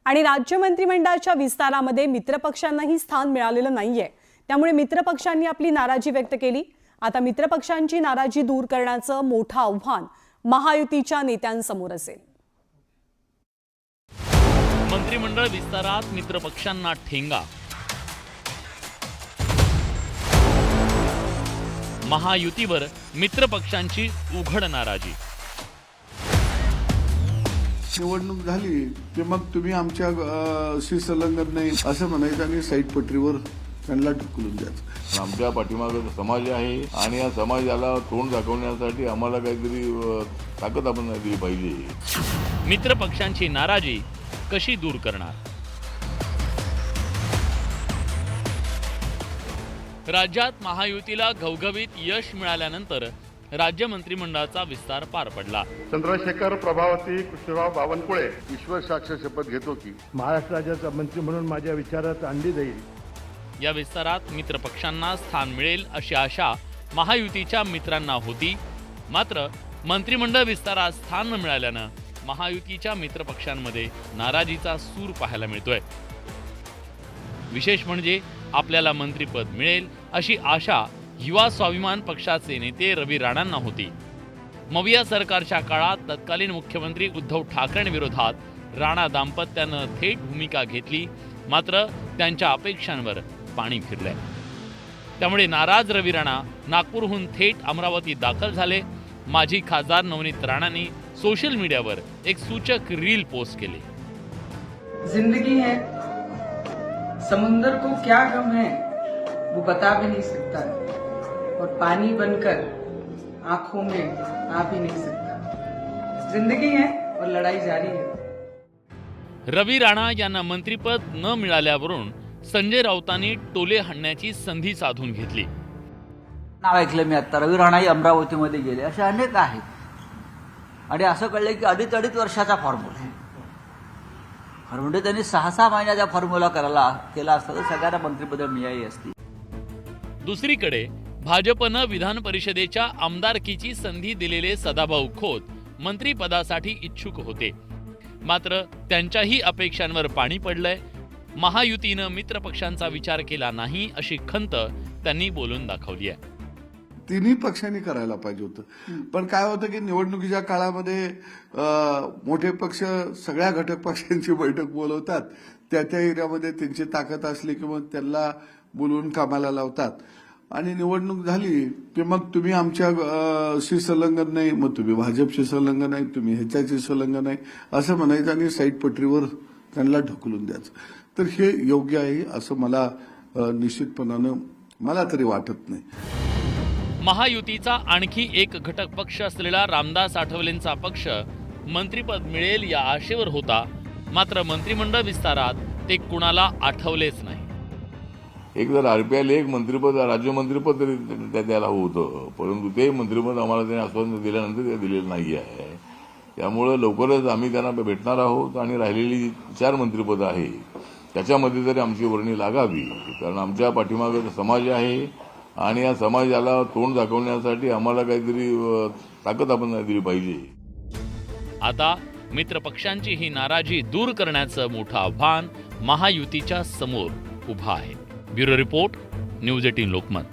आणि राज्य मंत्रिमंडळाच्या विस्तारामध्ये मित्रपक्षांनाही स्थान मिळालेलं नाहीये। त्यामुळे मित्रपक्षांनी आपली नाराजी व्यक्त केली। आता मित्रपक्षांची नाराजी दूर करण्याचं मोठं आव्हान महायुतीच्या नेत्यांसमोर असेल। मंत्रिमंडळ विस्तारात मित्रपक्षांना ठेंगा। महायुतीवर मित्रपक्षांची उघड नाराजी। निवडणूक झाली की मग तुम्ही आमच्या शी संलग्न नाही असं म्हणायचं आणि साईड पटरीवर त्यांना ढकलून द्यायचं। आमच्या पाठीमागे समाज आहे आणि या समाजाला तोंड दाखवण्यासाठी आम्हाला काहीतरी ताकद आपण दिली पाहिजे। मित्रपक्षांची नाराजी कशी दूर करणार? राज्यात महायुतीला घवघवीत यश मिळाल्यानंतर राज्य मंत्रिमंडळाचा विस्तार पार पडला। चंद्रशेखर प्रभावती कृष्णराव बावनकुळे विश्वासार्ह शपथ घेतो की महाराष्ट्र राज्याचा मंत्री म्हणून माझ्या विचारात आणली जाईल। या विस्तारात मित्रपक्षांना स्थान मिळेल अशी आशा महायुतीच्या मित्रांना होती। मात्र मंत्रिमंडळ विस्तारात स्थान न मिळाल्यानं महायुतीच्या मित्रपक्षांमध्ये नाराजीचा सूर पाहायला मिळतोय। विशेष म्हणजे आपल्याला मंत्रिपद मिळेल अशी आशा युवा स्वाभिमान पक्षाचे नेते रवी राणांना होती। मविया सरकारच्या काळात तत्कालीन मुख्यमंत्री उद्धव ठाकरेंविरोधात राणा दाम्पत्यानं थेट भूमिका घेतली। मात्र त्यांच्या अपेक्षांवर पाणी फिरलंय। त्यामुळे नाराज रवी राणा नागपूरहून थेट अमरावती दाखल झाले। माजी खासदार नवनीत राणांनी सोशल मीडियावर एक सूचक रील पोस्ट केली। जिंदगी है, समुंदर को क्या गम है वो बता भी नहीं सकता, और पानी बनकर आंखों में आ भी नहीं सकता। जिंदगी है और लड़ाई जारी है। रवी राणा यांना मंत्रिपद न मिळाल्यावरून संजय राऊतांनी टोले हाणण्याची संधी साधून घेतली। नाव ऐकलं मी आता, रवी राणाही अमरावतीमध्ये गेले, असे अनेक आहेत। आणि असं कळलं की अडीच वर्षाचा फॉर्म्युला आहे। म्हणजे त्यांनी 6 महिन्याचा फॉर्म्युला केला असता तर सगळ्यांना मंत्रिपद मिळाली असती। दुसरीकडे भाजपनं विधान परिषदेच्या आमदारकीची संधी दिलेले सदाभाऊ खोत मंत्रिपदासाठी इच्छुक होते। मात्र त्यांच्याही अपेक्षांवर पाणी पडलंय। महायुतीनं मित्रपक्षांचा विचार केला नाही अशी खंत त्यांनी बोलून दाखवली आहे। तिन्ही पक्षांनी करायला पाहिजे होतं, पण काय होतं की निवडणुकीच्या काळामध्ये मोठे पक्ष सगळ्या घटक पक्षांची बैठक बोलवतात। त्या एरियामध्ये त्यांची ताकद असली की मग त्यांना बोलवून कामाला लावतात आणि निवडणूक झाली की मग तुम्ही आमच्या शी संलग्न नाही, मग तुम्ही भाजपशी संलग्न नाही, तुम्ही ह्याच्याशी संलग्न नाही असं म्हणायचं आणि साईड पटरीवर त्यांना ढकलून द्यायचं। तर हे योग्य आहे असं मला निश्चितपणानं मला तरी वाटत नाही। महायुतीचा आणखी एक घटक पक्ष असलेला रामदास आठवलेंचा पक्ष मंत्रिपद मिळेल या आशेवर होता। मात्र मंत्रिमंडळ विस्तारात ते कुणाला आठवलेच नाही। एक जर आरपीआयला एक मंत्रिपद राज्यमंत्रीपद तरी द्यायला होतं, परंतु ते मंत्रिपद आम्हाला त्यांनी आश्वासन दिल्यानंतर ते दिलेलं नाही आहे। त्यामुळे लवकरच आम्ही त्यांना भेटणार आहोत आणि राहिलेली 4 मंत्रिपद आहे त्याच्यामध्ये तरी आमची वर्णी लागावी, कारण आमच्या पाठीमागे समाज आहे आणि या समाजाला तोंड दाखवण्यासाठी आम्हाला काहीतरी ताकद आपण दिली पाहिजे। आता मित्रपक्षांची ही नाराजी दूर करण्याचं मोठं आव्हान महायुतीच्या समोर उभं आहे। Bureau report, news 18 Lokmat.